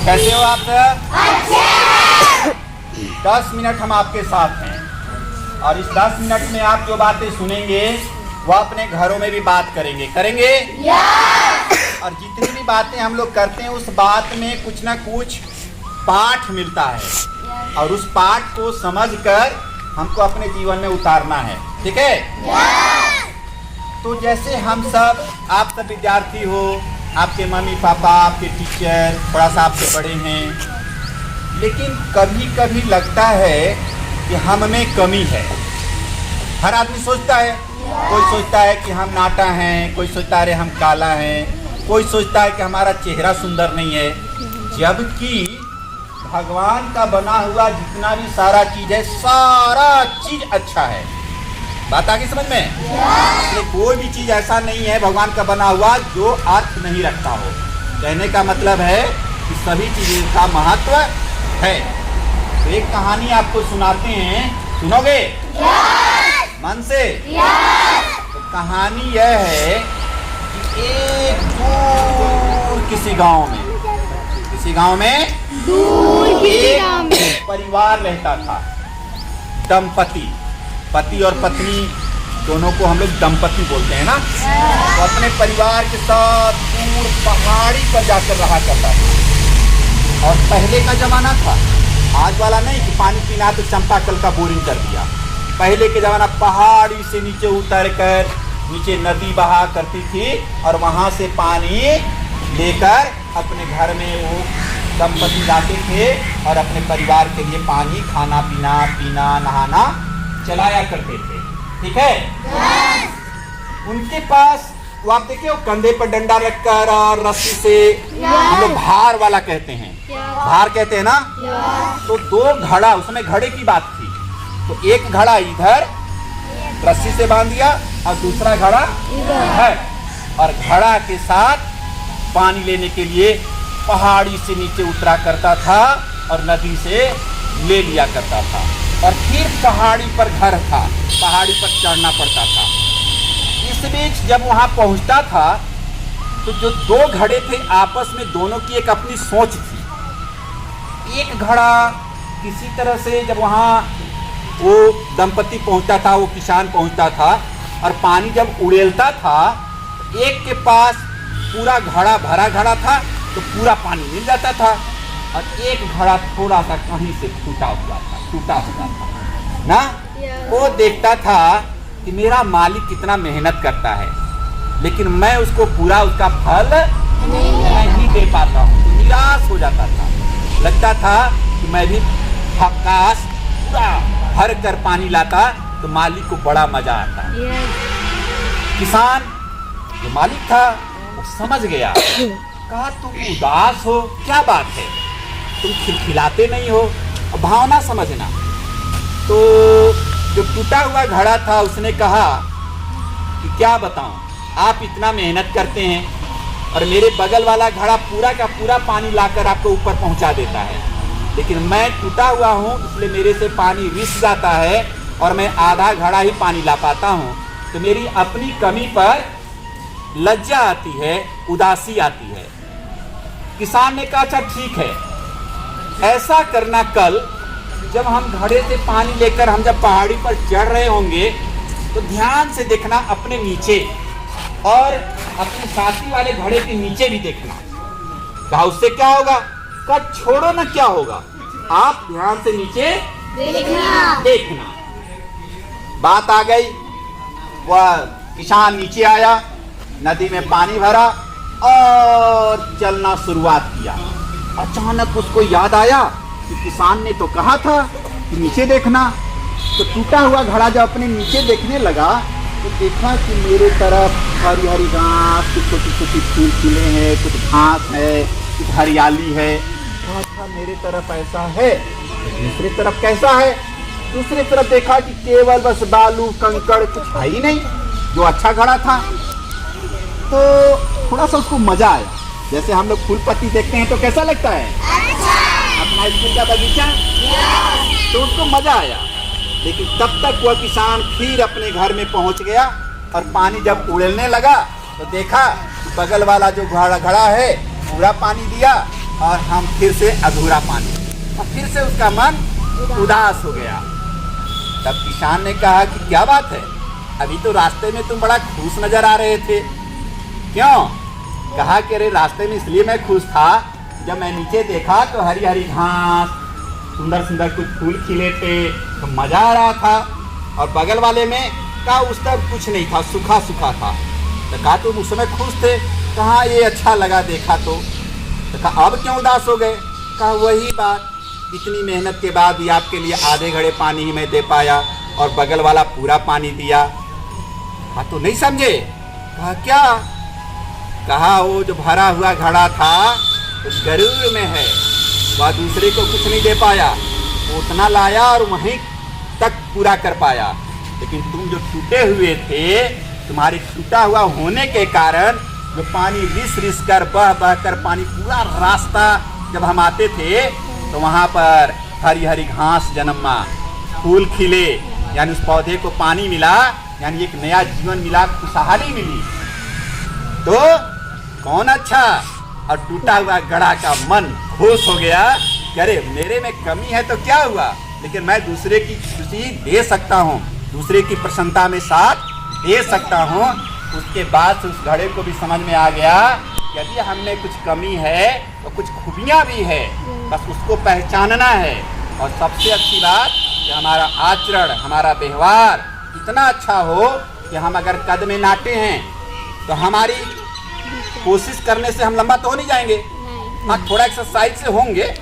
कैसे हो आप सब? अच्छे। 10 मिनट हम आपके साथ हैं और इस 10 मिनट में आप जो बातें सुनेंगे वो अपने घरों में भी बात करेंगे और जितनी भी बातें हम लोग करते हैं उस बात में कुछ ना कुछ पाठ मिलता है और उस पाठ को समझकर हमको अपने जीवन में उतारना है। ठीक है? तो जैसे हम सब, आप सब विद्यार्थी हो, आपके मम्मी पापा, आपके टीचर थोड़ा सा आपसे बड़े हैं, लेकिन कभी कभी लगता है कि हम में कमी है। हर आदमी सोचता है, कोई सोचता है कि हम नाटा हैं, कोई सोचता है हम काला हैं, कोई सोचता है कि हमारा चेहरा सुंदर नहीं है, जबकि भगवान का बना हुआ जितना भी सारा चीज है, सारा चीज अच्छा है। बात आ गई समझ में? इसलिए कोई भी चीज ऐसा नहीं है भगवान का बना हुआ जो अर्थ नहीं रखता हो। कहने का मतलब है कि सभी चीजों का महत्व है। तो एक कहानी आपको सुनाते हैं, सुनोगे? मन से? तो कहानी यह है कि एक दूर किसी गांव में एक परिवार रहता था। दंपति, पति और पत्नी दोनों को हम लोग दंपति बोलते हैं ना। तो अपने परिवार के साथ दूर पहाड़ी पर जाकर रहा करता था। और पहले का जमाना था, आज वाला नहीं कि पानी पीना तो चंपाकल का बोरिंग कर दिया। पहले के जमाना पहाड़ी से नीचे उतर कर नीचे नदी बहा करती थी और वहां से पानी लेकर अपने घर में वो दंपति जाते थे और अपने परिवार के लिए पानी, खाना पीना, नहाना चलाया करते थे। ठीक है? उनके पास वो आप देखिए, वो कंधे पर डंडा रखकर और रस्सी से, हम लोग भार वाला कहते हैं, भार कहते हैं ना। तो 2 घड़ा, उसमें घड़े की बात थी, तो एक घड़ा इधर रस्सी से बांध दिया और दूसरा घड़ा इधर, और घड़ा के साथ पानी लेने के लिए पहाड़ी से नीचे उतरा करता था और नदी से ले लिया करता था। और फिर पहाड़ी पर घर था, पहाड़ी पर चढ़ना पड़ता था। इस बीच जब वहां पहुंचता था तो जो 2 घड़े थे आपस में दोनों की एक अपनी सोच थी। एक घड़ा किसी तरह से जब वहां वो दंपति पहुंचता था, वो किसान पहुंचता था और पानी जब उड़ेलता था, एक के पास पूरा घड़ा भरा घड़ा था तो पूरा पानी मिल जाता था, और एक घड़ा थोड़ा सा कहीं से टूटा हुआ था ना। वो देखता था कि मेरा मालिक कितना मेहनत करता है, लेकिन मैं उसको पूरा उसका फल नहीं दे पाता हूँ। तो निराश हो जाता था, लगता था कि मैं भी हकास पूरा भर कर पानी लाता तो मालिक को बड़ा मजा आता। किसान जो मालिक था वो समझ गया, कहा तुम उदास हो, क्या बात है, तुम खिलखिलाते नहीं हो, भावना समझना। तो जो टूटा हुआ घड़ा था उसने कहा कि क्या बताऊं, आप इतना मेहनत करते हैं और मेरे बगल वाला घड़ा पूरा का पूरा पानी लाकर आपको ऊपर पहुंचा देता है, लेकिन मैं टूटा हुआ हूं इसलिए मेरे से पानी रिस जाता है और मैं आधा घड़ा ही पानी ला पाता हूं। तो मेरी अपनी कमी पर लज्जा आती है, उदासी आती है। किसान ने कहा अच्छा ठीक है, ऐसा करना, कल जब हम घड़े से पानी लेकर हम जब पहाड़ी पर चढ़ रहे होंगे तो ध्यान से देखना अपने नीचे और अपने साथी वाले घड़े के नीचे भी देखना। कहा उससे क्या होगा? कहा छोड़ो ना, क्या होगा, आप ध्यान से नीचे देखना। बात आ गई, वह किसान नीचे आया, नदी में पानी भरा और चलना शुरुआत किया। अचानक उसको याद आया कि किसान ने तो कहा था कि नीचे देखना। तो टूटा हुआ घड़ा जब अपने नीचे देखने लगा तो देखा कि मेरे तरफ हरी हरी घास, कुछ छोटी छोटी फूल खिले हैं, कुछ घास है, कुछ हरियाली है। अच्छा मेरे तरफ ऐसा है, दूसरी तरफ कैसा है? दूसरी तरफ देखा कि केवल बस बालू कंकड़, कुछ है ही नहीं, जो अच्छा घड़ा था। तो थोड़ा सा उसको मजा आया, जैसे हम लोग फूल पत्ती देखते हैं तो कैसा लगता है? अपना स्कूल का बगीचा, तो उसको मजा आया। लेकिन तब तक वह किसान फिर अपने घर में पहुंच गया और पानी जब उड़ेलने लगा तो देखा कि बगल वाला जो घड़ा है पूरा पानी दिया और हम फिर से अधूरा पानी, और फिर से उसका मन उदास हो गया। तब किसान ने कहा कि क्या बात है, अभी तो रास्ते में तुम बड़ा खुश नजर आ रहे थे, क्यों? कहा कि अरे रास्ते में इसलिए मैं खुश था, जब मैं नीचे देखा तो हरी हरी घास, सुंदर सुंदर कुछ फूल खिले थे, तो मजा आ रहा था। और बगल वाले में कहा उस तरफ कुछ नहीं था, सूखा सूखा था। तो कहा तुम उस समय खुश थे, कहा ये अच्छा लगा देखा तो कहा अब क्यों उदास हो गए? कहा वही बात, इतनी मेहनत के बाद भी आपके लिए आधे घड़े पानी ही मैं दे पाया और बगल वाला पूरा पानी दिया। कहा तो नहीं समझे? कहा क्या? कहा वो जो भरा हुआ घड़ा था तो गरुड़ में है, वह दूसरे को कुछ नहीं दे पाया, वो उतना लाया और वहीं तक पूरा कर पाया। लेकिन तुम जो टूटे हुए थे, तुम्हारे टूटा हुआ होने के कारण जो पानी रिस रिस कर बह बह कर पानी पूरा रास्ता जब हम आते थे तो वहाँ पर हरी हरी घास जन्मा, फूल खिले, यानी उस पौधे को पानी मिला, यानी एक नया जीवन मिला, खुशहाली मिली। तो कौन अच्छा? और टूटा हुआ घड़ा का मन खुश हो गया कि अरे मेरे में कमी है तो क्या हुआ, लेकिन मैं दूसरे की खुशी दे सकता हूँ, दूसरे की प्रसन्नता में साथ दे सकता हूँ। उसके बाद से उस घड़े को भी समझ में आ गया कि यदि हमने कुछ कमी है तो कुछ खूबियाँ भी है, बस उसको पहचानना है। और सबसे अच्छी बात कि हमारा आचरण, हमारा व्यवहार इतना अच्छा हो कि हम अगर कद में नाटे हैं तो हमारी कोशिश करने से हम लंबा तो हो नहीं जाएंगे, हाँ थोड़ा एक्सरसाइज से होंगे,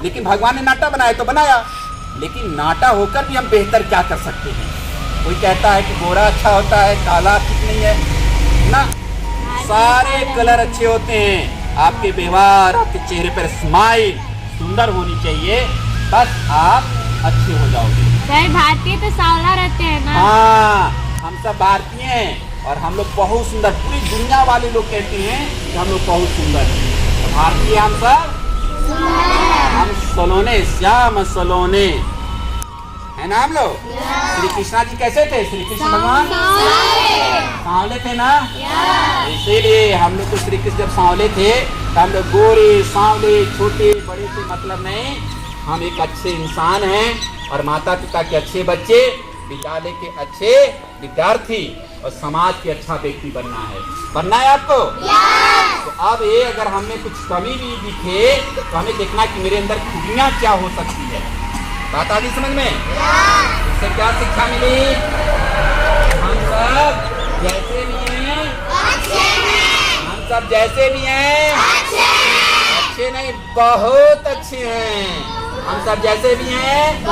लेकिन भगवान ने नाटा बनाया तो बनाया, लेकिन नाटा होकर भी हम बेहतर क्या कर सकते हैं? कोई कहता है कि गोरा अच्छा होता है, काला ठीक नहीं है ना, सारे कलर अच्छे होते हैं। आपके व्यवहार, आपके चेहरे पर स्माइल सुंदर होनी चाहिए, बस आप अच्छे हो जाओगे। सर भारतीय तो सांवला रहते हैं ना? हाँ, हम सब भारतीय हैं और हम लोग बहुत सुंदर, पूरी दुनिया वाले लोग कहते हैं कि हम लोग बहुत सुंदर हैं। तो भारतीय हम सब, हम सलोने, श्याम सलोने है ना हम लोग। श्री कृष्णा जी कैसे थे? श्री कृष्ण भगवान सांवले थे ना, इसीलिए हम लोग तो श्री कृष्ण जब सांवले थे तो हम लोग गोरे सांवले छोटे बड़े से मतलब नहीं, हम एक अच्छे इंसान हैं और माता पिता के अच्छे बच्चे, विद्यालय के अच्छे विद्यार्थी और समाज के अच्छा व्यक्ति बनना है। बनना है आपको? तो अब ये अगर हमें कुछ कमी भी दिखे तो हमें देखना कि मेरे अंदर खूबियाँ क्या हो सकती है। बात आ गई समझ में? इससे क्या शिक्षा मिली? हम सब जैसे भी हैं, हम सब जैसे भी हैं, अच्छे नहीं बहुत अच्छे हैं। हम सब जैसे भी हैं,